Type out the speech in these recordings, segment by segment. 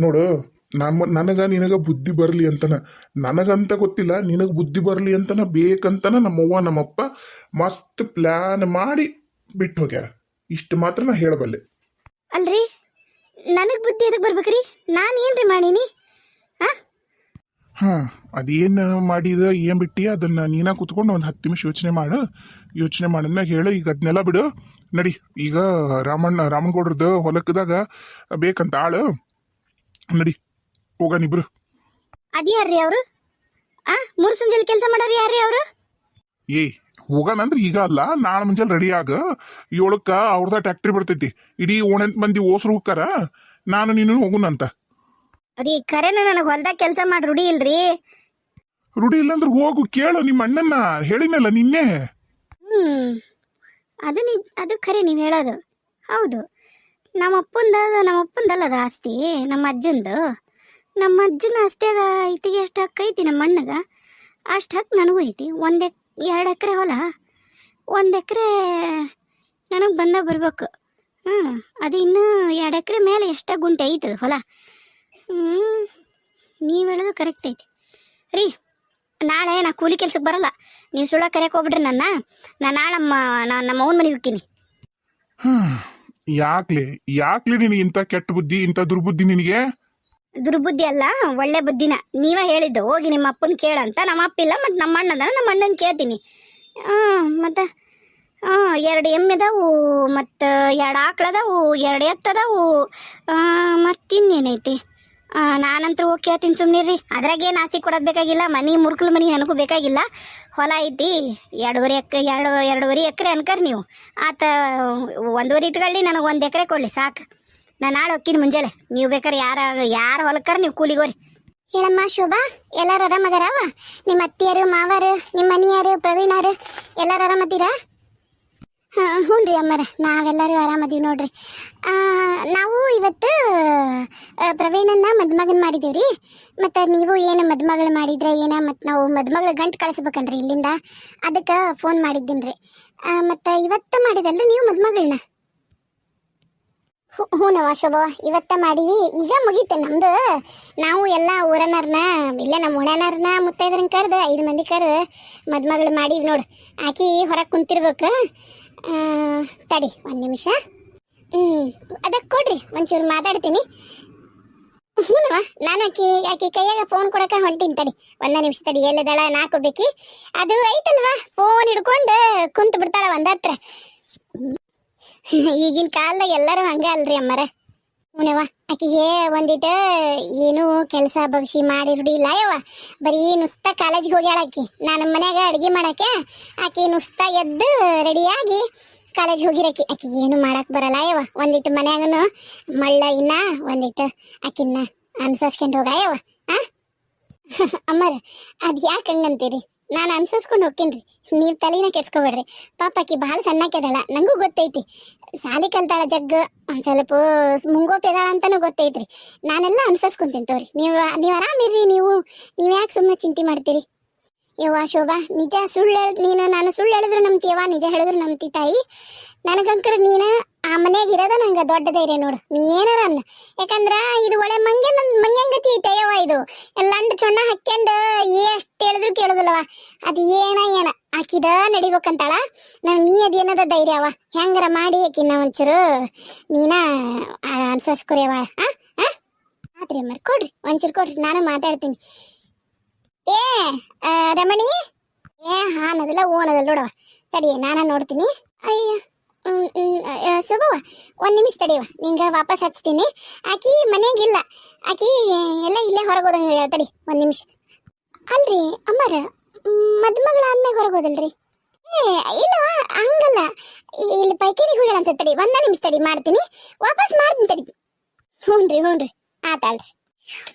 ನೋಡು, ನನಗ ನಿನಗ ಬುದ್ಧಿ ಬರಲಿ ಅಂತನ, ನನಗಂತ ಗೊತ್ತಿಲ್ಲ, ನಿನಗ ಬುದ್ಧಿ ಬರಲಿ ಅಂತನ ಬೇಕಂತನ ನಮ್ಮವ್ವ ನಮ್ಮಪ್ಪ ಮಸ್ತ್ ಪ್ಲಾನ್ ಮಾಡಿ ಬಿಟ್ಟು ಹೋಗ್ಯಾರ. ಇಷ್ಟು ಮಾತ್ರ ನಾ ಹೇಳಬಲ್ಲೆ. ಅಲ್ರಿ, ನನಗೆ ಬುದ್ಧಿ ಎದಕ್ಕೆ ಬರ್ಬೇಕ್ರಿ? ನಾನು ಏನ್ರಿ ಮಾಡೀನಿ? ಹಾ, ಅದೇನು ಮಾಡಿದ ಏನ್ ಬಿಟ್ಟಿ ಅದನ್ನ ನೀನ ಕೂತ್ಕೊಂಡು ಒಂದು 10 ನಿಮಿಷ ಯೋಚನೆ ಮಾಡಿದ್ಮ್ಯಾಗ ಹೇಳು. ಈಗ ಅದನ್ನೆಲ್ಲ ಬಿಡು, ನಡಿ. ಈಗ ರಾಮನಗೌಡ್ರದ್ದು ಹೊಲಕ್ಕದಾಗ ಬೇಕಂತ ಆಳು, ನಡಿ ಹೋಗನಿಬ್ರು. ಅದ್ಯಾರ್ರಿ ಅವರು? ಮೂರು ಸಂಜೆಲಿ ಕೆಲಸ ಮಾಡೋರು ಯಾರ್ರಿ ಅವರು? ಹೋಗೋಣಂದ್ರೆ ಈಗ ಅಲ್ಲ, ನಾಳೆ ಮುಂಜಾನೆ ರೆಡಿ ಆಗ. 7ಕ್ಕೆ ಅವ್ರದ ಟ್ಯಾಕ್ಟ್ರಿ ಬರ್ತೈತಿ. ಇಡೀ 8 ಮಂದಿ ಓಸ್ರು ಹೋಗ್ತಾರ, ನಾನು ನೀನು ಹೋಗುನಂತ. ರೀ, ಕರೆನ ನನಗೆ ಹೊಲ್ದಾಗ ಕೆಲಸ ಮಾಡಿ ರೂಢಿ ಇಲ್ರಿ. ರೂಢಿ ಇಲ್ಲಾಂದ್ರೆ ಹೋಗು, ಕೇಳು ನಿಮ್ಮ ಅಣ್ಣನ್ನ, ಹೇಳಿನಲ್ಲ ನಿನ್ನೆ. ಅದು ಖರೆ ನೀವು ಹೇಳೋದು ಹೌದು. ನಮ್ಮಪ್ಪಂದಲ್ಲ ಅದು ಆಸ್ತಿ, ನಮ್ಮ ಅಜ್ಜನ ಆಸ್ತಿಯಾಗ ಐತಿಗೆ ಎಷ್ಟು ಹಕ್ಕು ಐತಿ ನಮ್ಮ ಅಣ್ಣಗ, ಅಷ್ಟು ಹಕ್ಕು ನನಗೂ ಐತಿ. 2 ಎಕರೆ ಹೊಲ, 1 ಎಕರೆ ನನಗೆ ಬರ್ಬೇಕು. ಅದು ಇನ್ನೂ 2 ಎಕರೆ ಮೇಲೆ ಎಷ್ಟ ಗುಂಟೆ ಐತದ ಹೊಲ. ನೀವು ಹೇಳೋದು ಕರೆಕ್ಟ್ ಐತಿ ರೀ. ನಾಳೆ ನಾ ಕೂಲಿ ಕೆಲ್ಸಕ್ಕೆ ಬರಲ್ಲ, ನೀವು ಸುಳ್ಳ ಕರೆಯಕ್ಕೆ ಹೋಗ್ಬಿಡ್ರಿ ನನ್ನ. ನಾಳೆ ನಮ್ಮ ಅವ್ನ ಮನೆಗೆ ಹೋಗ್ತೀನಿ. ಯಾಕ್ಲೆ ನಿನಗೆ ಇಂಥ ಕೆಟ್ಟ ಬುದ್ಧಿ, ಇಂಥ ದುರ್ಬುದ್ಧಿ ನಿನಗೆ? ದುರ್ಬುದ್ಧಿ ಅಲ್ಲ, ಒಳ್ಳೆ ಬುದ್ಧಿನ. ನೀವೇ ಹೇಳಿದ್ದು ಹೋಗಿ ನಿಮ್ಮ ಅಪ್ಪನ ಕೇಳಂತ. ನಮ್ಮ ಅಪ್ಪ ಇಲ್ಲ, ಮತ್ತು ನಮ್ಮ ಅಣ್ಣದ, ನಮ್ಮ ಅಣ್ಣನ ಕೇಳ್ತೀನಿ. ಮತ್ತು 2 ಎಮ್ಮೆ ಅದಾವು, ಮತ್ತು 2 ಆಕಳದಾವು, 2 ಎತ್ತದಾವು, ಮತ್ತಿನ್ನೇನೈತಿ. ನಾನಂತರೂ ಹೋಗಿ ಕೇಳ್ತೀನಿ, ಸುಮ್ಮನಿರ್ರಿ. ಅದ್ರಾಗೇನು ಆಸ್ತಿ ಕೊಡೋದು ಬೇಕಾಗಿಲ್ಲ, ಮುರ್ಕಲ ಮನೆ ನನಗೂ ಬೇಕಾಗಿಲ್ಲ. ಹೊಲ ಐತಿ 2.5 ಎಕರೆ ಅನ್ಕರ್ ನೀವು. ಆತ 1.5 ಇಟ್ಕೊಳ್ಳಿ, ನನಗೆ 1 ಎಕರೆ ಕೊಡಲಿ ಸಾಕು. ನಾನು ನಾಳೆ ಹೋಗ್ತೀನಿ ಮುಂಜಾನೆ. ನೀವು ಬೇಕಾರೆ ಯಾರ ಹೊಲಕ್ಕಾರ ನೀವು ಕೂಲಿಗೋರಿ. ಹೇಳಮ್ಮ ಶೋಭಾ, ಎಲ್ಲರೂ ಆರಾಮದಾರವ? ನಿಮ್ಮ ಅತ್ತಿಯರು, ಮಾವರು, ನಿಮ್ಮ ಮನೆಯವರು, ಪ್ರವೀಣರು ಎಲ್ಲರೂ ಆರಾಮದ್ದೀರಾ? ಹ್ಞೂ ರೀ ಅಮ್ಮರ, ನಾವೆಲ್ಲರೂ ಆರಾಮದೀವಿ ನೋಡ್ರಿ. ನಾವು ಇವತ್ತು ಪ್ರವೀಣನ್ನ ಮದುಮಗನ ಮಾಡಿದ್ದೀವಿ ರೀ. ಮತ್ತು ನೀವು ಏನು ಮದುಮಗಳು ಮಾಡಿದ್ರೆ ಏನ, ಮತ್ತು ನಾವು ಮದುಮಗಳ ಗಂಟು ಕಳಿಸ್ಬೇಕಲ್ರಿ ಇಲ್ಲಿಂದ, ಅದಕ್ಕೆ ಫೋನ್ ಮಾಡಿದ್ದೀನಿ ರೀ. ಮತ್ತು ಇವತ್ತು ಮಾಡಿದಲ್ರಿ ನೀವು ಮದುಮಗಳನ್ನ? ಹ್ಞೂನವ ಶೋಭಾ, ಇವತ್ತ ಮಾಡೀವಿ. ಈಗ ಮುಗೀತು ನಮ್ಮದು. ನಾವು ಎಲ್ಲ ಊರನರ್ನ, ಇಲ್ಲ ನಮ್ಮ ಹುಣನರ್ನ ಮುತ್ತೈದ್ರನ್ನ ಕರೆದು 5 ಮಂದಿ ಕರೆದು ಮದುಮಗಳು ಮಾಡೀವಿ ನೋಡು. ಆಕಿ ಹೊರಗೆ ಕುಂತಿರ್ಬೇಕು. ತಡಿ 1 ನಿಮಿಷ. ಅದಕ್ಕೆ ಕೊಡ್ರಿ, ಒಂಚೂರು ಮಾತಾಡ್ತೀನಿ. ಹ್ಞೂನವ, ನಾನು ಆಕಿ ಕೈಯಾಗ ಫೋನ್ ಕೊಡಕ್ಕೆ ಹೊಂಟೀನಿ. ತಡಿ 1 ನಿಮಿಷ ತಡಿ. ಎಲ್ಲದಳ ನಾಕೋಬೇಕಿ ಅದು ಐತಲ್ವಾ, ಫೋನ್ ಹಿಡ್ಕೊಂಡು ಕುಂತು ಬಿಡ್ತಾಳ ಒಂದತ್ರ. ಈಗಿನ ಕಾಲದಾಗ ಎಲ್ಲರೂ ಹಂಗ ಅಲ್ರಿ ಅಮ್ಮರ. ಹ್ಞೂನವ, ಆಕಿಗೆ ಒಂದಿಟ್ಟು ಏನು ಕೆಲಸ ಬಗ್ಸಿ ಮಾಡಿ ರೂಢಿ ಇಲ್ಲ ಯವ್ವ. ಬರೀ ನುಸ್ತಾ ಕಾಲೇಜಿಗೆ ಹೋಗ್ಯಾಳ ಆಕಿ. ನಾನು ಮನ್ಯಾಗ ಅಡುಗೆ ಮಾಡಕ್ಕೆ, ಆಕಿ ನುಸ್ತಾ ಎದ್ದು ರೆಡಿಯಾಗಿ ಕಾಲೇಜ್ ಹೋಗಿರಕಿ. ಆಕಿಗೆ ಏನು ಮಾಡಕ್ಕೆ ಬರಲ್ಲ ಯವ್ವ. ಒಂದಿಟ್ಟು ಮನ್ಯಾಗನು ಮಳ್ಳ ಇನ್ನ ಒಂದಿಟ್ಟು ಆಕಿನ್ನ ಅನುಸರಿಸ್ಕೊಂಡು ಹೋಗ ಯವ್ವ. ಅಮ್ಮರ, ಅದು ಯಾಕೆ ಹಂಗಂತೀರಿ? ನಾನು ಅನುಸರಿಸ್ಕೊಂಡು ಹೋಗ್ತೀನಿ ರೀ, ನೀವು ತಲೆನ ಕೆಡ್ಸ್ಕೊಬೇಡ್ರಿ. ಪಾಪ ಆಕಿ ಭಾಳ ಸಣ್ಣಕ್ಕೆದಾಳ, ನನಗೂ ಗೊತ್ತೈತಿ. ಸಾಲಿ ಕಲ್ತಾಳ ಜಗ್ಗ, ಒಂದು ಸ್ವಲ್ಪ ಮುಂಗೋಪಿ ಅದಾಳ ಅಂತಲೂ ಗೊತ್ತೈತ್ರಿ. ನಾನೆಲ್ಲ ಅನುಸರಿಸ್ಕೊಂತೀನಿ ತೋರಿ. ನೀವು ಆರಾಮಿರ್ರಿ. ನೀವು ಯಾಕೆ ಸುಮ್ಮನೆ ಚಿಂತೆ ಮಾಡ್ತೀರಿ? ಯವ್ವ ಶೋಭಾ, ನಿಜ ನಾನು ಸುಳ್ಳು ಹೇಳಿದ್ರು ನಂಬ್ತೀಯವ್ವ, ನಿಜ ಹೇಳಿದ್ರು ನಂಬ್ತಿ ತಾಯಿ. ನನಗಂಕರ ನೀನು ಆ ಮನೆಯಾಗ ಇರೋದ ನಂಗೆ ದೊಡ್ಡ ಧೈರ್ಯ ನೋಡು. ನೀ ಏನಾರ ಅನ್ನ, ಯಾಕಂದ್ರೆ ಇದು ಒಳ್ಳೆ ಮಂಗ್ಯಂಗತಿ ಐತಯ್ಯವ್ವ. ಇದು ಲಂಡ್ ಚೊಣ್ಣ ಹಾಕ್ಯಂಡು ಎಷ್ಟು ಹೇಳಿದ್ರು ಕೇಳೋದಿಲ್ಲವ. ಅದು ಏನ ಆಕಿದ ನಡಿಬೇಕಂತಾಳ. ನೀ ಅದೇನದ ಧೈರ್ಯವ, ಹೆಂಗಾರ ಮಾಡಿ ಆಕಿನ ಒಂಚೂರು ನೀನ ಅನ್ಸರ್ಸ್ಕೊರಿಯವ. ಆತ್ರಿ ಅಮ್ಮರ, ಕೊಡ್ರಿ ಒಂಚೂರು ಕೊಡ್ರಿ, ನಾನು ಮಾತಾಡ್ತೀನಿ. ರಮಣಿ, ಹಾನದಲ್ಲ ಓನದಲ್ಲ ನೋಡವ. ತಡಿಯ, ನಾನು ನೋಡ್ತೀನಿ. ಅಯ್ಯ ಶುಭವ, 1 ನಿಮಿಷ ತಡಿಯವ, ನಿಂಗೆ ವಾಪಸ್ ಹಚ್ತೀನಿ. ಆಕಿ ಮನೆಯಾಗಿಲ್ಲ, ಆಕಿ ಎಲ್ಲ ಇಲ್ಲೇ ಹೊರಗೋದಂಗೆ. ತಡಿ 1 ನಿಮಿಷ. ಅಲ್ರಿ ಅಮ್ಮರ, ಮದುಮಗಳ ಆದ್ಮೇಲೆ ಹೊರಗೋದಲ್ರಿ? ಇಲ್ಲವ, ಹಂಗಲ್ಲ, ಇಲ್ಲಿ ಪೈಕೇರಿಗೆ ಹೋಗ್ಯಾಳ ಅನ್ಸತ್ತೆ. ತಡಿ 1 ನಿಮಿಷ ತಡಿ, ಮಾಡ್ತೀನಿ, ವಾಪಸ್ ಮಾಡ್ತೀನಿ ತಡಿ. ಹ್ಞೂ ರೀ ಆತಾಳ್ರಿ.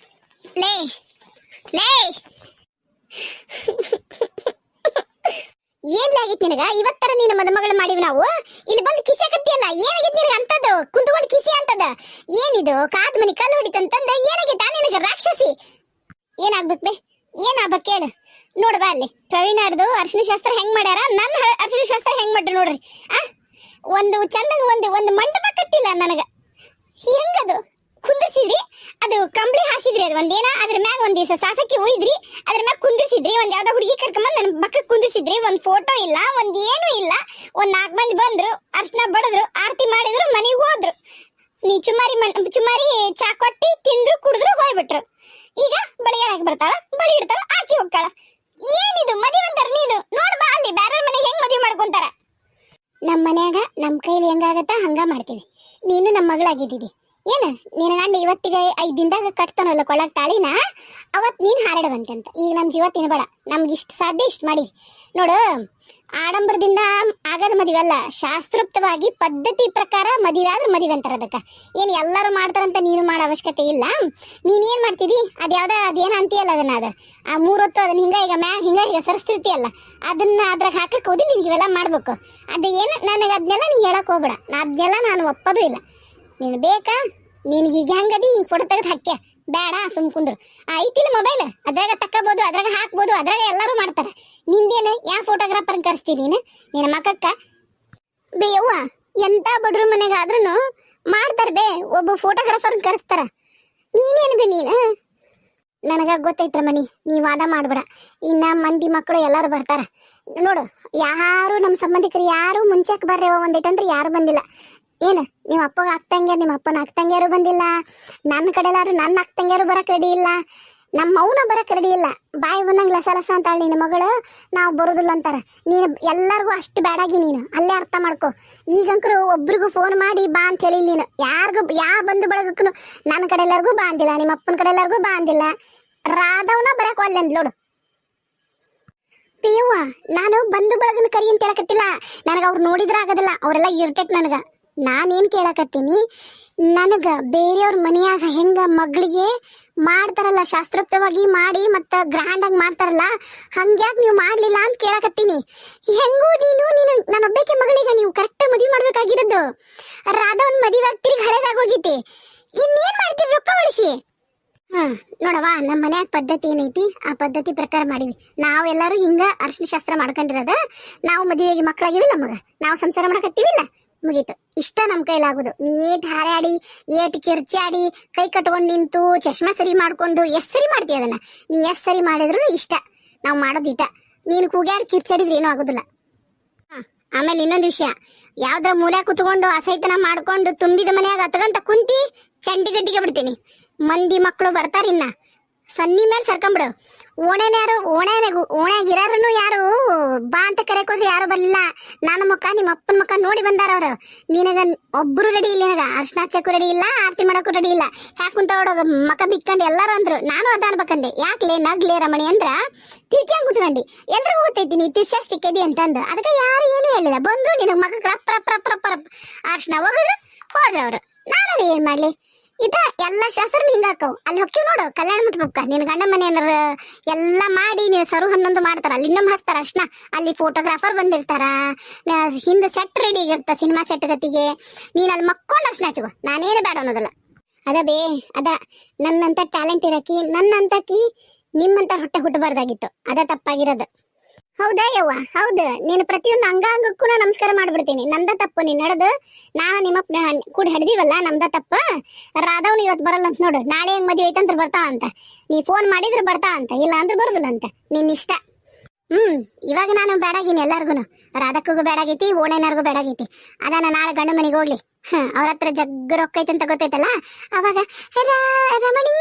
ಲೇ ಏನ್ಲಾಗಿತ್ತು ನಿನಗ? ಇವತ್ತರ ನೀನು ಮದುಮಗಳು ಮಾಡಿವಿ ನಾವು. ಇಲ್ಲಿ ಬಂದು ಕಿಸಿ ಹಾಕತ್ತಿಯಲ್ಲ, ಏನಾಗಿತ್ತು ನಿನಗ ಅಂತದ್ದು? ಕುಂತ್ಕೊಂಡು ಕಿಸಿ ಅಂತದ ಏನಿದು? ಕಾದ್ ಮನಿ ಕಲ್ಲು ಹೊಡಿತಂತಂದ ಏನಾಗೈತ ನಿನಗ? ರಾಕ್ಷಸಿ ಏನಾಗ್ಬೇಕು? ಏನಾಗ್ಬೇಕು ಹೇಳು? ನೋಡ್ಬಾ ಅಲ್ಲಿ ಪ್ರವೀಣರ್ದು ಅರ್ಶಿನ ಶಾಸ್ತ್ರ ಹೆಂಗ್ ಮಾಡ್ಯಾರ, ನನ್ನ ಅರ್ಶಿನ ಶಾಸ್ತ್ರ ಹೆಂಗ್ ಮಾಡ್ರಿ ನೋಡ್ರಿ. ಒಂದು ಚಂದಾಗ ಒಂದು ಮಂಟಪ ಕಟ್ಟಿಲ್ಲ ನನಗ. ಹೆಂಗದು? ಕುಂದ್ರಿಸಿದ್ರಿ, ಅದು ಕಂಬಳಿ ಹಾಸಿದ್ರಿ, ಅದು ಒಂದೇನ ಅದ್ರ ಮ್ಯಾಗ ಒಂದ್ ದಿವಸ ಸಾಸಕ್ಕೆ ಒಯ್ದ್ರಿ, ಅದ್ರ ಮ್ಯಾಗ ಕುಂದ್ರಿಸಿದ್ರಿ, ಒಂದ್ ಯಾವ್ದೋ ಹುಡುಗಿ ಕರ್ಕೊಂಬಂದ್ ನನ್ ಪಕ್ಕಕ್ಕೆ ಕುಂದ್ರಿಸಿದ್ರಿ, ಒಂದ್ ಫೋಟೋ ಇಲ್ಲ, ಒಂದ್ ಏನು ಇಲ್ಲ, ಒಂದ್ 4 ಮಂದಿ ಬಂದ್ರು, ಅರ್ಶನ ಬಡದ್ರು, ಆರತಿ ಮಾಡಿದ್ರು, ಮನೆಗೆ ಹೋದ್ರು. ನೀ ಚುಮಾರಿ ಚಾ ಕೊಟ್ಟಿ ತಿಂದ್ರು ಕುಡಿದ್ರು ಹೋಗ್ಬಿಟ್ರು. ಈಗ ಬಳಿಗಾರಕ್ಕೆ ಬರ್ತಾಳ, ಬಳಿ ಇಡ್ತಾಳ, ಆಕಿ ಹೋಗ್ತಾಳ. ಏನಿದು ಮದುವೆ ಅಂತಾರ? ನೀನು ನೋಡ್ ಬಾ ಅಲ್ಲಿ ಬೇರೆ ಮನೆಗೆ ಹೆಂಗ್ ಮದುವೆ ಮಾಡ್ಕೊಂತಾರ. ನಮ್ಮ ಮನ್ಯಾಗ ನಮ್ಮ ಕೈಲಿ ಹೆಂಗಾಗತ್ತ ಹಂಗ ಮಾಡ್ತೀವಿ. ನೀನು ನಮ್ಮ ಮಗಳಾಗಿದ್ದೀವಿ ಏನ, ನಿನ್ನ ಗಂಡ ಇವತ್ತಿಗೆ 5 ದಿನದಾಗ ಕಟ್ತಾನಲ್ಲ ಕೊಳ್ಳಾಗ ತಾಳಿನ, ಅವತ್ತು ನೀನು ಹಾರಾಡವಂತೆ ಅಂತ. ಈಗ ನಮ್ಮ ಜೀವ ತಿನ್ಬೇಡ, ನಮ್ಗೆ ಇಷ್ಟು ಸಾಧ್ಯ ಇಷ್ಟು ಮಾಡಿ ನೋಡು. ಆಡಂಬರದಿಂದ ಆಗದ ಮದುವೆ ಅಲ್ಲ, ಶಾಸ್ತ್ರೋಕ್ತವಾಗಿ ಪದ್ಧತಿ ಪ್ರಕಾರ ಮದುವೆ ಆದ್ರೆ ಮದುವೆ ಅಂತಾರ. ಅದಕ್ಕೆ ಏನು ಎಲ್ಲರೂ ಮಾಡ್ತಾರಂತ ನೀನು ಮಾಡೋ ಅವಶ್ಯಕತೆ ಇಲ್ಲ. ನೀನೇನು ಮಾಡ್ತಿದಿ, ಅದೇನು ಅಂತೀಯಲ್ಲ ಅದನ್ನ, ಆ 3 ಹೊತ್ತು ಅದನ್ನ ಹಿಂಗ ಸರಿಸ್ತಿರ್ತೀಯಲ್ಲ, ಅದನ್ನ ಅದ್ರಾಗ ಹಾಕಕ್ಕೆ ಹೋದಿಲ್ಲ. ಇವೆಲ್ಲ ಮಾಡ್ಬೇಕು. ಅದು ಏನು ನನಗೆ ಅದನ್ನೆಲ್ಲ ನೀನು ಹೇಳಕ್ ಹೋಗ್ಬೇಡ. ಅದನ್ನೆಲ್ಲ ನಾನು ಒಪ್ಪೋದು ಇಲ್ಲ. ನೀನು ಬೇಕಾ, ನಿನ್ಗೆ ಈಗ ಹೆಂಗದಿ ಹಿಂಗೆ ಫೋಟೋ ತೆಗೆದು ಹಾಕ್ಯ ಬೇಡ, ಸುಮ್ ಕುಂದ್ರು. ಐತಿಲ್ಲ ಮೊಬೈಲ್, ಅದ್ರಾಗ ತಕ್ಕೋಬೋದು, ಅದ್ರಾಗ ಹಾಕ್ಬೋದು, ಅದ್ರಾಗ ಎಲ್ಲರೂ ಮಾಡ್ತಾರೆ. ನಿಂದೇನು ಯಾವ ಫೋಟೋಗ್ರಾಫರ್ನ ಕರೆಸ್ತೀನಿ ನಿನ್ನ ಮಕ್ಕಕ್ಕ? ಬೇವ್ವ, ಎಂಥ ಬಡ್ರ ಮನೆಗಾದ್ರೂ ಮಾಡ್ತಾರೆ ಬೇ, ಒಬ್ಬ ಫೋಟೋಗ್ರಾಫರ್ನ ಕರೆಸ್ತಾರ. ನೀನೇನು ಬೇ ನೀನು? ನನಗ ಗೊತ್ತೈತ್ರ ಮಣಿ, ನೀ ವಾದ ಮಾಡ್ಬೇಡ. ಇನ್ನ ಮಂದಿ ಮಕ್ಕಳು ಎಲ್ಲರೂ ಬರ್ತಾರ ನೋಡು. ಯಾರು ನಮ್ಮ ಸಂಬಂಧಿಕರು ಯಾರು ಮುಂಚೆಕ್ ಬರ್ರಿ ಒಂದಿಟ್ಟಂದ್ರೆ ಯಾರು ಬಂದಿಲ್ಲ. ಏನು ನಿಮ್ಮ ಅಪ್ಪಗೆ ಅಕ್ಕಂಗ್ಯಾರು, ನಿಮ್ಮ ಅಪ್ಪನ ಅಕ್ಕಂಗ್ಯಾರು ಬಂದಿಲ್ಲ. ನನ್ನ ಕಡೆಲಾರು ನನ್ನ ಅಕ್ಕಂಗ್ಯಾರು ಬರಕ್ಕೆ ರೆಡಿ ಇಲ್ಲ. ನಮ್ಮ ಮೌನ ಬರಕ್ಕೆ ರೆಡಿ ಇಲ್ಲ. ಬಾಯಿ ಬಂದಂಗೆ ಲಸ ಅಂತಾಳೆ ನಿನ್ನ ಮಗಳು. ನಾವು ಬರೋದಿಲ್ಲ ಅಂತಾರೆ. ನೀನು ಎಲ್ಲರಿಗೂ ಅಷ್ಟು ಬೇಡಾಗಿ ನೀನು ಅಲ್ಲೇ ಅರ್ಥ ಮಾಡ್ಕೊ. ಈಗಂಕರು ಒಬ್ರಿಗೂ ಫೋನ್ ಮಾಡಿ ಬಾ ಅಂತ ಹೇಳಿ ನೀನು ಯಾರಿಗೂ, ಯಾವ ಬಂಧು ಬಳಗಕ್ಕೂ ನನ್ನ ಕಡೆ ಎಲ್ಲರಿಗೂ ಬಾ ಅಂದಿಲ್ಲ, ನಿಮ್ಮ ಅಪ್ಪನ ಕಡೆ ಎಲ್ಲರಿಗೂ ಬಾ ಅಂದಿಲ್ಲ. ರಾಧವನ ಬರಕ್ಕೆ ಒಲ್ಲೆ ಅಂದ್ ನೋಡು. ಪಿಯವ್ವ, ನಾನು ಬಂಧು ಬಳಗನ ಕರಿ ಅಂತ ಹೇಳಕತ್ತಿಲ್ಲ. ನನಗೆ ಅವ್ರು ನೋಡಿದ್ರೆ ಆಗೋದಿಲ್ಲ, ಅವರೆಲ್ಲ ಇರ್ಟೆಟ್. ನನಗೆ ನಾನೇನು ಕೇಳಕತ್ತೀನಿ, ನನಗೆ ಬೇರೆಯವ್ರ ಮನೆಯಾಗ ಹೆಂಗ ಮಗಳಿಗೆ ಮಾಡ್ತಾರಲ್ಲ, ಶಾಸ್ತ್ರೋಕ್ತವಾಗಿ ಮಾಡಿ ಮತ್ತು ಗ್ರ್ಯಾಂಡಾಗಿ ಮಾಡ್ತಾರಲ್ಲ, ಹಂಗ್ಯಾಕೆ ನೀವು ಮಾಡಲಿಲ್ಲ ಅಂತ ಕೇಳಕತ್ತೀನಿ. ಹೆಂಗೂ ನೀನು ನನ್ನೊಬ್ಬಕ್ಕೆ ಮಗಳಿಗೆ ನೀವು ಕರೆಕ್ಟಾಗಿ ಮದುವೆ ಮಾಡ್ಬೇಕಾಗಿರೋದು. ರಾಧವನ್ ಮದುವೆ ಆಗ್ತಿರಿ ಹಳೇದಾಗೋಗೈತಿ. ಇನ್ನೇನು ಮಾಡ್ತೀರಿ, ರೊಕ್ಕ ಉಳಿಸಿ. ನೋಡವಾ, ನಮ್ಮ ಮನ್ಯಾಗ ಪದ್ಧತಿ ಏನೈತಿ, ಆ ಪದ್ಧತಿ ಪ್ರಕಾರ ಮಾಡಿವಿ. ನಾವೆಲ್ಲರೂ ಹಿಂಗ ಅರಿಶಿನ ಶಾಸ್ತ್ರ ಮಾಡ್ಕೊಂಡಿರೋದ. ನಾವು ಮದುವೆಗೆ ಮಕ್ಕಳಾಗಿವಿ, ನಮಗೆ ನಾವು ಸಂಸಾರ ಮಾಡಕತ್ತೀವಿಲ್ಲ, ಮುಗೀತು. ಇಷ್ಟ ನಮ್ಮ ಕೈಲಾಗೋದು. ನೀ ಏಟ್ ಹಾರಾಡಿ, ಏಟ್ ಕಿರ್ಚಾಡಿ, ಕೈ ಕಟ್ಕೊಂಡು ನಿಂತು, ಚಶ್ಮಾ ಸರಿ ಮಾಡ್ಕೊಂಡು ಎಷ್ಟು ಸರಿ ಮಾಡ್ತೀಯ ಅದನ್ನ. ನೀ ಎಷ್ಟು ಸರಿ ಮಾಡಿದ್ರು ಇಷ್ಟ, ನಾವು ಮಾಡೋದು ಇಟ. ನೀನು ಕೂಗ್ಯಾಡಿ ಕಿರ್ಚಾಡಿದ್ರೆ ಏನೂ ಆಗೋದಿಲ್ಲ. ಆಮೇಲೆ ಇನ್ನೊಂದು ವಿಷಯ, ಯಾವ್ದ್ರ ಮೂಲೆ ಕುತ್ಕೊಂಡು ಅಸೈತನ ಮಾಡ್ಕೊಂಡು ತುಂಬಿದ ಮನ್ಯಾಗ ಹತ್ಕಂತ ಕುಂತಿ ಚಂಡಿಗಡ್ಡಿಗೆ ಬಿಡ್ತೀನಿ. ಮಂದಿ ಮಕ್ಕಳು ಬರ್ತಾರಿನ್ನ ಸನ್ನಿ ಮೇಲೆ ಸರ್ಕೊಂಬಿಡು. ಓಣ್ಯಾಗಿರಾರನು ಯಾರು ಬಾ ಅಂತ ಕರೆಕೋದ್ರೆ ಯಾರು ಬರಲಿಲ್ಲ. ನನ್ನ ಮುಖ ನಿಮ್ಮ ಅಪ್ಪನ ಮುಖ ನೋಡಿ ಬಂದಾರ ಅವ್ರು. ನಿನಗ ಒಬ್ರು ರೆಡಿ ಇಲ್ಲ, ನಿನಗ ಅರ್ಶನ ಹಚ್ಚಕ್ಕೂ ರೆಡಿ ಇಲ್ಲ, ಆರತಿ ಮಾಡಕ್ಕೂ ರೆಡಿ ಇಲ್ಲ. ಯಾಕೆ ಕುಂತ ಹೊಡೋಗ ಮಕ ಬಿಕ್ಕೊಂಡು ಎಲ್ಲರೂ ಅಂದ್ರು. ನಾನು ಅದ ಅನ್ಬೇಕಂದೆ, ಯಾಕ್ಲೇ ನಗ್ಲೇ ರಮಣಿ ಅಂದ್ರ ತಿರ್ಕ್ಯಾಂಗ್ ಕುತ್ಕೊಂಡಿ ಎಲ್ರಿಗೂ ಗೊತ್ತೈತಿ ನೀ ತಿರ್ಸಾಸ್ಟಿಕ್ಕದಿ ಅಂತಂದು. ಅದಕ್ಕೆ ಯಾರು ಏನು ಹೇಳಿಲ್ಲ. ಬಂದ್ರು ನಿನಗೆ ಮಗ ರಪ್ಪ ರಪ್ಪ ರಪ್ಪ ರಪ್ಪ ರಪ್ಪ ಅರ್ಶನ ಹೋಗಿದ್ರು ಅವ್ರು. ನಾನಲ್ಲಿ ಏನ್ ಮಾಡ್ಲಿ, ಇಟ ಎಲ್ಲ ಶಾಸ್ತ್ರ ಹಿಂಗಾಕವು. ಅಲ್ಲಿ ಹೊಕ್ಕಿ ನೋಡು ಕಲ್ಯಾಣ ಮಂಟಪಕ್ಕ, ನಿನ್ನ ಗಂಡ ಮನೆ ಏನಾರ ಎಲ್ಲ ಮಾಡಿ ನೀನು ಸರು 11 ಮಾಡ್ತಾರ, ಅಲ್ಲಿ ಇನ್ನೊಮ್ಮೆ ಹಚ್ತಾರ ಅರ್ಶನ. ಅಲ್ಲಿ ಫೋಟೋಗ್ರಾಫರ್ ಬಂದಿರ್ತಾರ, ಹಿಂದೆ ಸೆಟ್ ರೆಡಿ ಆಗಿರ್ತ, ಸಿನಿಮಾ ಸೆಟ್ ಗತಿಗೆ. ನೀನು ಅಲ್ಲಿ ಮಕ್ಕೊಂಡು ಅರ್ಶನ ಹಚ್ಕೋ, ನಾನೇನು ಬೇಡ ಅನ್ನೋದಲ್ಲ. ಅದ ಬೇ ಅದ, ನನ್ನಂತ ಟ್ಯಾಲೆಂಟ್ ಇರಕಿ, ನನ್ನಂತಕಿ ನಿಮ್ಮಂತ ಹೊಟ್ಟೆ ಹುಟ್ಟಬಾರ್ದಾಗಿತ್ತು. ಅದ ತಪ್ಪಾಗಿರೋದು. ಹೌದಾ ಯವ್ವ? ಹೌದು. ನೀನು ಪ್ರತಿಯೊಂದು ಅಂಗಾಂಗಕ್ಕೂ ನಾ ನಮಸ್ಕಾರ ಮಾಡ್ಬಿಡ್ತೀನಿ. ನಮ್ದ ತಪ್ಪು ನೀನು ನಡೆದು. ನಾನು ನಿಮ್ಮ ಕೂಡ ಹಿಡ್ದೀವಲ್ಲ, ನಮ್ದ ತಪ್ಪು. ರಾಧವ್ನು ಇವತ್ತು ಬರಲ್ಲ ಅಂತ ನೋಡು, ನಾಳೆ ಹೆಂಗ್ ಮದುವೆ ಐತಂತ ಬರ್ತಾ ಅಂತ. ನೀ ಫೋನ್ ಮಾಡಿದ್ರೆ ಬರ್ತಾ ಅಂತ, ಇಲ್ಲ ಅಂದ್ರೆ ಬರೋದಿಲ್ಲ ಅಂತ. ನಿನ್ನ ಇಷ್ಟ. ಇವಾಗ ನಾನು ಬೇಡಾಗಿನಿ ಎಲ್ಲಾರ್ಗು. ರಾಧಕ್ಕೂ ಬೇಡಾಗೈತಿ, ಓಣೆನರ್ಗೂ ಬೇಡಾಗೈತಿ. ಅದನ್ನ ನಾಳೆ ಗಂಡ ಮನೆಗೆ ಹೋಗ್ಲಿ. ಅವ್ರ ಹತ್ರ ಜಗ್ಗ ರೊಕ್ಕ ಐತೆ ಅಂತ ಗೊತ್ತೈತಲ್ಲ, ಅವಾಗ ರಮಣಿ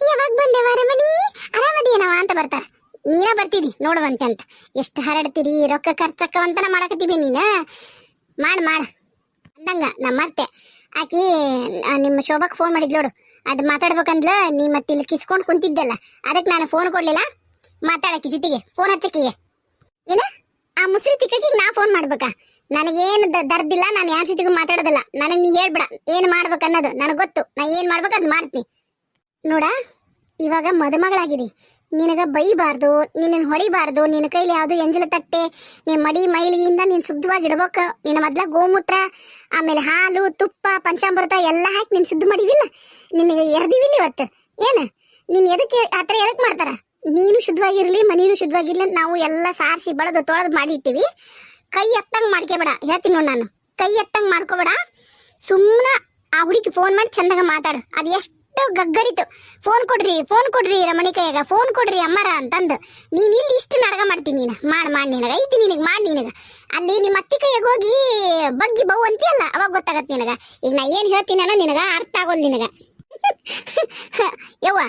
ಯಾವಾಗ ಬಂದೇವ ರಮಣಿ, ಆರಾಮದೇನವ ಅಂತ ಬರ್ತಾರ. ನೀನ ಬರ್ತೀರಿ ನೋಡುವಂತೆ ಅಂತ. ಎಷ್ಟು ಹರಡ್ತೀರಿ, ರೊಕ್ಕ ಖರ್ಚಕ್ಕವಂತನ ಮಾಡಕತ್ತೀವಿ. ನೀನು ಮಾಡ ಅಂದಂಗ ನಮ್ಮ ಅತ್ತೆ ಆಕಿ ನಿಮ್ಮ ಶೋಭಾಕ್ ಫೋನ್ ಮಾಡಿದ್ ನೋಡು. ಅದು ಮಾತಾಡ್ಬೇಕಂದ್ಲ, ನೀ ಮತ್ತೆ ಇಲ್ಲಿ ಕಿಸ್ಕೊಂಡು ಕುಂತಿದ್ದಲ್ಲ, ಅದಕ್ಕೆ ನಾನು ಫೋನ್ ಕೊಡ್ಲಿಲ್ಲ. ಮಾತಾಡಕ್ಕೆ ಜೊತೆಗೆ ಫೋನ್ ಹಚ್ಚಕ್ಕಿಗೆ ಏನ ಆ ಮುಸ್ರಿ ತಿಕ್ಕಿ ನಾ ಫೋನ್ ಮಾಡ್ಬೇಕಾ? ನನಗೇನು ದರ್ದಿಲ್ಲ, ನಾನು ಯಾರ ಜೊತೆಗೂ ಮಾತಾಡೋದಿಲ್ಲ. ನನಗೆ ನೀ ಹೇಳ್ಬೇಡ ಏನು ಮಾಡ್ಬೇಕನ್ನೋದು, ನನಗೆ ಗೊತ್ತು. ನಾ ಏನು ಮಾಡ್ಬೇಕು ಅದು ಮಾಡ್ತೀನಿ. ನೋಡ, ಇವಾಗ ಮದುಮಗಳಾಗಿರಿ, ನಿನಗ ಬೈಬಾರ್ದು, ನಿನ್ನ ಹೊಡಿಬಾರ್ದು. ನಿನ್ನ ಕೈಲಿ ಯಾವುದು ಎಂಜಲ ತಟ್ಟೆ, ನಿನ್ನ ಮಡಿ ಮೈಲಿಗೆಯಿಂದ ನೀನು ಶುದ್ಧವಾಗಿ ಇಡ್ಬೇಕು. ನಿನ್ನ ಮೊದ್ಲ ಗೋಮೂತ್ರ, ಆಮೇಲೆ ಹಾಲು, ತುಪ್ಪ, ಪಂಚಾಮೃತ ಎಲ್ಲ ಹಾಕಿ ನೀನು ಶುದ್ಧ ಮಾಡಿವಿಲ್ಲ, ನಿನಗೆ ಎರ್ದಿವಿಲ್ಲ ಇವತ್ತು. ಏನು ನೀನು ಎದಕ್ಕೆ ಆ ಥರ ಎದಕ್ಕೆ ಮಾಡ್ತಾರ? ನೀನು ಶುದ್ಧವಾಗಿರ್ಲಿ, ಮನೀನು ಶುದ್ಧವಾಗಿರ್ಲಿ, ನಾವು ಎಲ್ಲ ಸಾರಿಸಿ ಬಳದು ತೊಳೆದು ಮಾಡಿ ಇಟ್ಟಿವಿ. ಕೈ ಎತ್ತಂಗೆ ಮಾಡ್ಕೋಬೇಡ, ಹೇಳ್ತೀನಿ ನೋಡಿ ನಾನು. ಕೈ ಎತ್ತಂಗೆ ಮಾಡ್ಕೋಬೇಡ. ಸುಮ್ಮನೆ ಆ ಹುಡುಗಿ ಫೋನ್ ಮಾಡಿ ಚಂದಾಗ ಮಾತಾಡು. ಅದು ಎಷ್ಟು ಗಗ್ಗರಿತು, ಫೋನ್ ಕೊಡ್ರಿ ರಮಣಿ ಕೈಯಾಗ, ಫೋನ್ ಕೊಡ್ರಿ ಅಮ್ಮರ ಅಂತಂದು. ನೀನ್ ಇಲ್ಲಿ ಇಷ್ಟು ನಾಟಕ ಮಾಡ್ತೀನಿ, ನೀನು ಮಾಡಿ ನಿನಗ ಐತಿ, ನಿನಗೆ ಮಾಡಿ ನಿನಗ ಅಲ್ಲಿ ನಿಮ್ಮ ಅತ್ತಿ ಕೈಯಾಗ ಹೋಗಿ ಬಗ್ಗಿ ಬೌ ಅಂತೀಯಲ್ಲ, ಅವಾಗ ಗೊತ್ತಾಗತ್ತೆ ನಿನಗ. ಈಗ ನಾ ಏನ್ ಹೇಳ್ತೀನಲ್ಲ ನಿನಗ ಅರ್ಥ ಆಗೋಲ್ ನಿನಗ. ಯವ್ವ,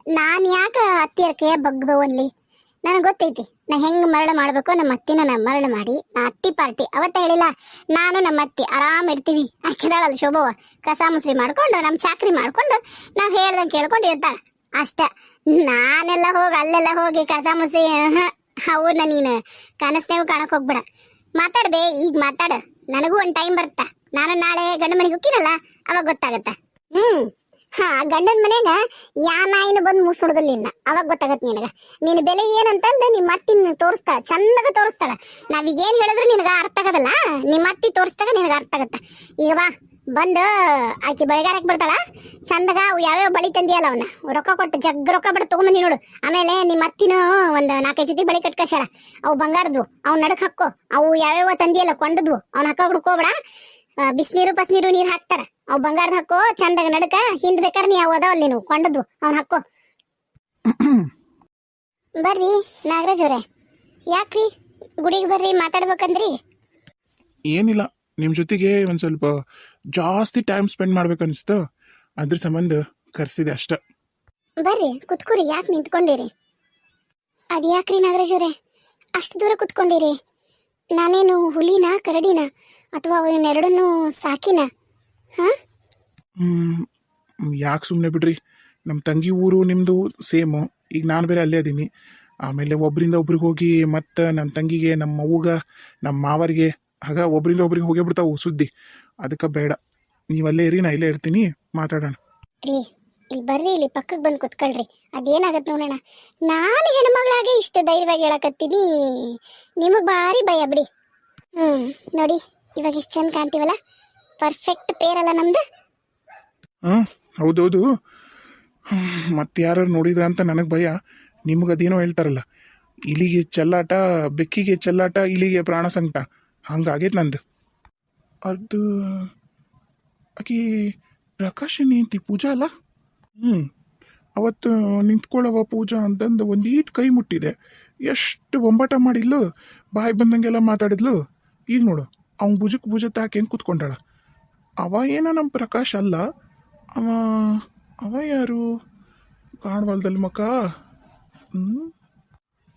ನಾನು ಯಾಕೆ ಅತ್ತಿಯರ ಕೈಯ ಬಗ್ಬವು ಅನ್ಲಿ? ನನಗೆ ಗೊತ್ತೈತಿ ನಾ ಹೆಂಗೆ ಮರಳ ಮಾಡಬೇಕು. ನಮ್ಮ ಅತ್ತಿನ ನಾ ಮರಳ ಮಾಡಿ ನಾ ಅತ್ತಿ ಪಾರ್ಟಿ ಅವತ್ತ ಹೇಳಿಲ್ಲ, ನಾನು ನಮ್ಮ ಅತ್ತಿ ಆರಾಮ್ ಇರ್ತೀವಿ. ಆಕಿದಾಳಲ್ಲ ಶೋಭವ, ಕಸ ಮುಸ್ರಿ ಮಾಡ್ಕೊಂಡು ನಮ್ಮ ಚಾಕ್ರಿ ಮಾಡ್ಕೊಂಡು ನಾವು ಹೇಳ್ದಂಗೆ ಕೇಳ್ಕೊಂಡು ಇರ್ತಾಳೆ ಅಷ್ಟ. ನಾನೆಲ್ಲ ಹೋಗಿ ಅಲ್ಲೆಲ್ಲ ಹೋಗಿ ಕಸ ಮುಸ್ರಿ ಅವನ್ನ ನೀನು ಕನಸ್ನೇವು ಕಾಣಕ್ ಹೋಗ್ಬೇಡ. ಮಾತಾಡ್ಬೇ, ಈಗ ಮಾತಾಡ. ನನಗೂ ಒಂದು ಟೈಮ್ ಬರುತ್ತಾ, ನಾನು ನಾಳೆ ಗಂಡ ಮನೆಗೆ ಹೋಗ್ತೀನಲ್ಲ ಅವಾಗ ಗೊತ್ತಾಗತ್ತ. ಗಂಡನ ಮನೆಗ ಯಾ ನಾಯಿನ ಬಂದು ಮುಸ್ಬಿಡೋದಿಲ್ಲ ಇನ್ನ, ಅವಾಗ ಗೊತ್ತಾಗತ್ತೆ ನಿನಗ ನಿನ್ನ ಬೆಲೆ ಏನಂತಂದು ನಿಮ್ಮ ಅತ್ತಿ ತೋರಿಸ್ತಾಳ, ಚಂದಾಗ ತೋರಿಸ್ತಾಳ. ನಾವೀಗ ಏನ್ ಹೇಳಿದ್ರು ನಿನಗ ಅರ್ಥ ಆಗದಲ್ಲ, ನಿಮ್ಮ ಅತ್ತಿ ತೋರಿಸ್ದಾಗ ನಿನಗ ಅರ್ಥ ಆಗತ್ತ. ಈಗ ಬಾ, ಬಂದು ಆಕಿ ಬಳಿಗಾರಕ್ಕೆ ಬರ್ತಾಳ, ಚಂದಾಗ ಅವು ಯಾವ್ಯಾವ ಬಳಿ ತಂದಿಯಲ್ಲ ಅವನ್ನ ರೊಕ್ಕ ಕೊಟ್ಟು ಜಗ್ ರೊಕ್ಕ ಬಿಟ್ಟು ತಗೊಂಬಂದಿ ನೋಡು. ಆಮೇಲೆ ನಿಮ್ಮ ಅತ್ತಿನ ಒಂದು 4-5 ಜೊತೆ ಬಳಿ ಕಟ್ಕಶಾಳ, ಅವು ಬಂಗಾರದ್ವು, ಅವ್ ನಡಕ್ ಹಾಕೋ. ಅವು ಯಾವ್ಯಾವ ತಂದಿಯಲ್ಲ ಕೊಂಡದ್ವು, ಅವ್ನ ಹಾಕೋ ಹುಡ್ಕೋಬೇಡ. ಬಿಸಿನೀರು ಪಸ್ನೀರು ನೀರು ಹಾಕ್ತಾರ, ಅವ್ ಬಂಗಾರದ ಹಾಕೋ ಚಂದಾಗ ನಡಕ. ಹಿಂದ್ ಬೇಕಾದ್ರೆ ನೀ ಅವು ಅದಾವಲ್ಲಿ ನೀವು ಕೊಂಡದ್ವು, ಅವ್ನ ಹಾಕೋ. ಬರ್ರಿ ನಾಗರಾಜ್ ಅವ್ರೆ, ಯಾಕ್ರಿ ಗುಡಿಗೆ ಬರ್ರಿ ಮಾತಾಡ್ಬೇಕಂದ್ರಿ? ಏನಿಲ್ಲ, ನಿಮ್ಮ ಜೊತೆಗೆ ಒಂದು ಸ್ವಲ್ಪ ಜಾಸ್ತಿ ಟೈಮ್ ಸ್ಪೆಂಡ್ ಮಾಡ್ಬೇಕನ್ನಿಸ್ತು, ಅದ್ರ ಸಂಬಂಧ ಕರ್ಸಿದೆ ಅಷ್ಟ. ಬರ್ರಿ ಕುತ್ಕೋರಿ, ಯಾಕೆ ನಿಂತ್ಕೊಂಡಿರಿ? ಅದ್ ಯಾಕ್ರಿ ನಾಗರಾಜ್ ಅವ್ರೆ ಅಷ್ಟು ದೂರ ಕುತ್ಕೊಂಡಿರಿ? ನಾನೇನು ಹುಲಿನ ಕರಡಿನ ಅಥವಾ ಅವನ್ನೆರಡನ್ನೂ ಸಾಕಿನ? ಯಾಕೆ ಸುಮ್ಮನೆ ಬಿಡ್ರಿ, ನಮ್ಮ ತಂಗಿ ಊರು ನಿಮ್ಮದು ಸೇಮು. ಈಗ ನಾನು ಬೇರೆ ಅಲ್ಲೇ ಅದೀನಿ. ಆಮೇಲೆ ಒಬ್ಬರಿಂದ ಒಬ್ರಿಗೆ ಹೋಗಿ ಮತ್ತು ನನ್ನ ತಂಗಿಗೆ, ನಮ್ಮ ಅವ್ವಗ, ನಮ್ಮ ಮಾವರಿಗೆ, ಆಗ ಒಬ್ಬರಿಂದ ಒಬ್ರಿಗೆ ಹೋಗೇ ಬಿಡ್ತಾವು ಸುದ್ದಿ. ಅದಕ್ಕೆ ಬೇಡ, ನೀವಲ್ಲೇ ಇರಿ, ನಾ ಇಲ್ಲೇ ಇರ್ತೀನಿ, ಮಾತಾಡೋಣ. ರೀ ಇಲ್ಲಿ ಬರ್ರಿ, ಇಲ್ಲಿ ಪಕ್ಕಕ್ಕೆ ಬಂದು ಕುತ್ಕೊಳ್ರಿ, ಅದೇನಾಗತ್ತೆ ನೋಡೋಣ. ನಾನು ಹೆಣ್ಮಗಳಾಗೆ ಇಷ್ಟು ಧೈರ್ಯವಾಗಿ ಹೇಳಕತ್ತೀನಿ, ನಿಮಗೆ ಭಾರಿ ಭಯ ಬಿಡಿ. ನೋಡಿ ಇವಾಗ ಎಷ್ಟು ಚಂದ ಕಾಣ್ತೀವಲ್ಲ, ಪರ್ಫೆಕ್ಟ್ ಪೇರ್ ಅಲ್ಲ ನಮ್ದು? ಹೌದೌದು. ಮತ್ತೆ ಯಾರು ನೋಡಿದ್ರ ಅಂತ ನನಗೆ ಭಯ. ನಿಮ್ಗದೇನೋ ಹೇಳ್ತಾರಲ್ಲ, ಇಲಿಗೆ ಚೆಲ್ಲಾಟ, ಬೆಕ್ಕಿಗೆ ಚೆಲ್ಲಾಟ, ಇಲಿಗೆ ಪ್ರಾಣ ಸಂಕಟ, ಹಂಗಾಗೈತೆ ನಂದು. ಅದು ಆಕಿ ಪ್ರಕಾಶಿನಿ ಅಂತಿ ಪೂಜಾ ಅಲ್ಲ? ಅವತ್ತು ನಿಂತ್ಕೊಳ್ಳವ ಪೂಜಾ ಅಂತಂದು ಒಂದೀಟ್ ಕೈ ಮುಟ್ಟಿದೆ, ಎಷ್ಟು ಬೊಂಬಾಟ ಮಾಡಿದ್ಲು, ಬಾಯಿ ಬಂದಂಗೆಲ್ಲ ಮಾತಾಡಿದ್ಲು. ಈಗ ನೋಡು, ಅವ್ನ ಭುಜಕ್ಕೆ ಭುಜ ತಾಕೆ ಹೆಂಗೆ ಕೂತ್ಕೊಂಡಾಳ. ಅವ ಏನೋ ನಮ್ಮ ಪ್ರಕಾಶ್ ಅಲ್ಲ, ಅವ ಯಾರು ಕಾಣವಲ್ದಲ್ಲಿ ಮಕ್ಕ?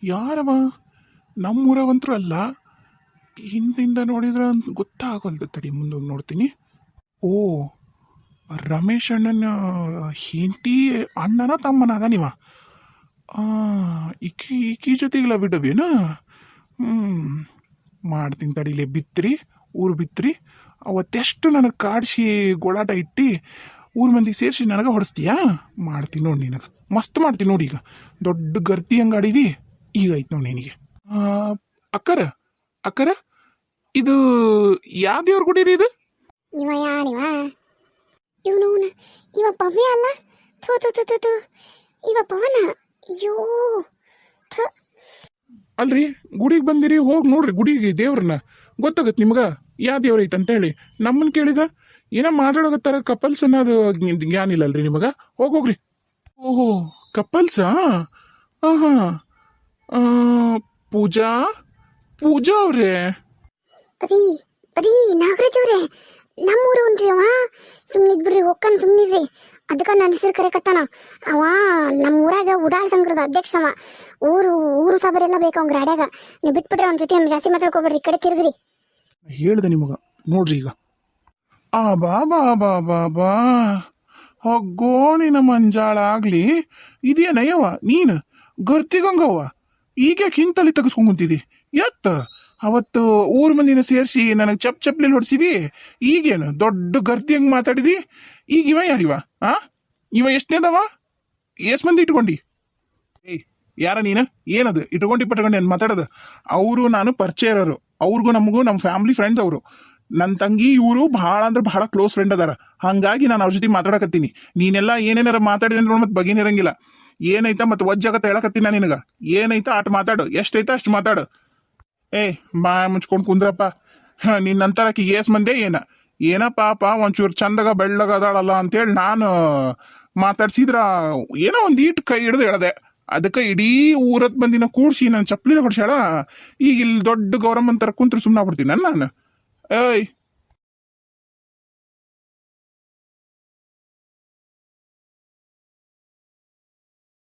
ಯಾರವ? ನಮ್ಮೂರವಂತರೂ ಅಲ್ಲ, ಹಿಂದಿಂದ ನೋಡಿದ್ರೆ ಗೊತ್ತಾಗಲ್ದು. ತಡಿ, ಮುಂದೋಗಿ ನೋಡ್ತೀನಿ. ಓ, ರಮೇಶ್ ಅಣ್ಣನ ಹೆಂಡತಿ ಅಣ್ಣನ ತಮ್ಮನಾಗ ನೀವ? ಈಕಿ ಜೊತೆಗೆಲ್ಲ ಬಿಡಬೇನ? ಮಾಡ್ತೀನಿ ತಡಿಲೆ. ಬಿತ್ರಿ, ಊರು ಬಿತ್ರಿ, ಅವತ್ತೆಷ್ಟು ನನಗೆ ಕಾಡಿಸಿ ಗೋಳಾಟ ಇಟ್ಟು ಊರ್ ಮಂದಿ ಸೇರಿಸಿ ನನಗೆ ಹೊಡೆಸ್ತೀಯಾ? ಮಾಡ್ತೀನಿ ನೋಡಿ, ನಿನಗೆ ಮಸ್ತ್ ಮಾಡ್ತೀನಿ ನೋಡಿ. ಈಗ ದೊಡ್ಡ ಗರ್ತಿ ಹಂಗಾಡಿದಿ, ಈಗ ಐತೆ ನೋಡಿ ನಿನಗೆ. ಅಕ್ಕರ ಇದು ಯಾವ ದೇವ್ರ ಗುಡಿ ರೀ ಇದು? ಇವ ಯಾರಿವ? ಇವನು ಇವ ಭವ್ಯ ಅಲ್ಲ? ಥೂ, ಇವ ಪವನ. ಅಯ್ಯೋ, ಅಲ್ರಿ, ಗುಡಿಗೆ ಬಂದಿರಿ, ಹೋಗಿ ನೋಡ್ರಿ ಗುಡಿಗೆ ದೇವ್ರನ್ನ, ಗೊತ್ತಾಗತ್ತೆ ನಿಮ್ಗ ಯಾವ ದೇವ್ರ ಐತೆ ಅಂತ ಹೇಳಿ. ನಮ್ಮನ್ನ ಕೇಳಿದ್ರ ಏನೋ ಮಾತಾಡೋಕತ್ತಾರ, ಕಪಲ್ಸ್ ಅನ್ನೋದು ಜ್ಞಾನ ಇಲ್ಲಲ್ರಿ ನಿಮಗ? ಹೋಗ್ರಿ. ಓಹೋ, ಕಪಲ್ಸಾ? ಪೂಜಾ ಅವ್ರೆ? ರೀ ನಾಗರಾಜ್ ಅವ್ರೆ, ನಮ್ಮೂರು ಉಂಟ್ರಿ ಅವ. ಸುಮ್ಮನಿದ್ಬಿಡ್ರಿ, ಒಕ್ಕನ್ ಸುಮ್ಮನಿದ್ರಿ. ಅದಕ್ಕೆ ನನ್ನ ಹೆಸರು ಕರೆಕತ್ತಾನ. ಅವ ನಮ್ಮ ಊರಾಗ ಉಡಾಳ್ ಸಂಘದ ಅಧ್ಯಕ್ಷವ. ಊರು ಸಬರೆಲ್ಲ ಬೇಕು ಅವ್ನ ರಾಡ್ಯಾಗ. ನೀವು ಬಿಟ್ಬಿಟ್ರೆ ಅವ್ನ ಜೊತೆ ಜಾಸ್ತಿ ಮಾತಾಡ್ಕೊಬೇಡ್ರಿ, ಈ ಕಡೆ ತಿರುಗ್ರಿ. ಹೇಳ್ದೆ ನಿಮಗ, ನೋಡ್ರಿ ಈಗ. ಬಾ ಹೊಗ್ಗೋ, ನಿನ್ನ ಮಂಜಾಳ ಆಗ್ಲಿ. ಇದೇನಯ್ಯವ ನೀನು ಗರ್ತಿಗಂಗವ್ವ, ಈಗ ಹಿಂಗ್ ತಲೆ ತೆಗೆಸ್ಕೊಂಡ್ಕುಂತಿದಿ? ಎತ್ತ ಅವತ್ತು ಊರ್ ಮಂದಿನ ಸೇರಿಸಿ ನನಗೆ ಚಪ್ಲಿ ಹೊಡ್ಸಿದಿ, ಈಗೇನು ದೊಡ್ಡ ಗರ್ತಿ ಹಂಗೆ ಮಾತಾಡಿದಿ? ಈಗ ಇವ ಯಾರಿವ? ಇವ ಎಷ್ಟನೇದವ? ಎಷ್ಟ್ ಮಂದಿ ಇಟ್ಕೊಂಡಿ? ಏಯ್, ಯಾರ ನೀನು? ಏನದು ಇಟ್ಕೊಂಡಿ ಅಂತ ಮಾತಾಡೋದು? ಅವರು ನಾನು ಪರಿಚಯ ಇರೋರು, ಅವ್ರಿಗೂ ನಮಗೂ ನಮ್ಮ ಫ್ಯಾಮಿಲಿ ಫ್ರೆಂಡ್ಸ್ ಅವರು. ನನ್ನ ತಂಗಿ ಇವರು ಭಾಳ ಅಂದ್ರೆ ಭಾಳ ಕ್ಲೋಸ್ ಫ್ರೆಂಡ್ ಅದಾರ. ಹಂಗಾಗಿ ನಾನು ಅವ್ರ ಜೊತೆ ಮಾತಾಡಕತ್ತೀನಿ. ನೀನೆಲ್ಲ ಏನೇನಾರ ಮಾತಾಡಿದೆ ಅಂದ್ರೆ ಮತ್ತೆ ಬಗೆನಿರಂಗಿಲ್ಲ. ಏನೈತ ಮತ್ತೆ ಒಜ್ಜಾಗತ್ತ ಹೇಳಕತ್ತೀನಿ ನಾನು ನಿನಗ. ಏನೈತ ಅಟ್ ಮಾತಾಡು, ಎಷ್ಟೈತ ಅಷ್ಟು ಮಾತಾಡು. ಏಯ್, ಮುಚ್ಕೊಂಡು ಕುಂದ್ರಪ್ಪ. ನಿನ್ನಂತರ ಆಕಿ ಏಸ್ ಮಂದೆ ಏನ? ಏನ ಪಾಪ ಒಂಚೂರು ಚಂದಗ ಬೆಳ್ಳಗ ಅದಾಳಲ್ಲ ಅಂತೇಳಿ ನಾನು ಮಾತಾಡ್ಸಿದ್ರ ಏನೋ ಒಂದು ಈಟ್ ಕೈ ಹಿಡ್ದು ಹೇಳ್ದೆ. ಅದಕ್ಕೆ ಇಡೀ ಊರತ್ ಮಂದಿನ ಕೂಡ್ಸಿ ನಾನು ಚಪ್ಪಲಿನ ಹೊಡ್ಸ್ಯಾಳ. ಈಗ ಇಲ್ಲಿ ದೊಡ್ಡ ಗೌರಮ್ಮನ ತರ ಕುಂತ್ರು ಸುಮ್ಮನೆ ಬಿಡ್ತೀನಿ ನಾನು. ಏಯ್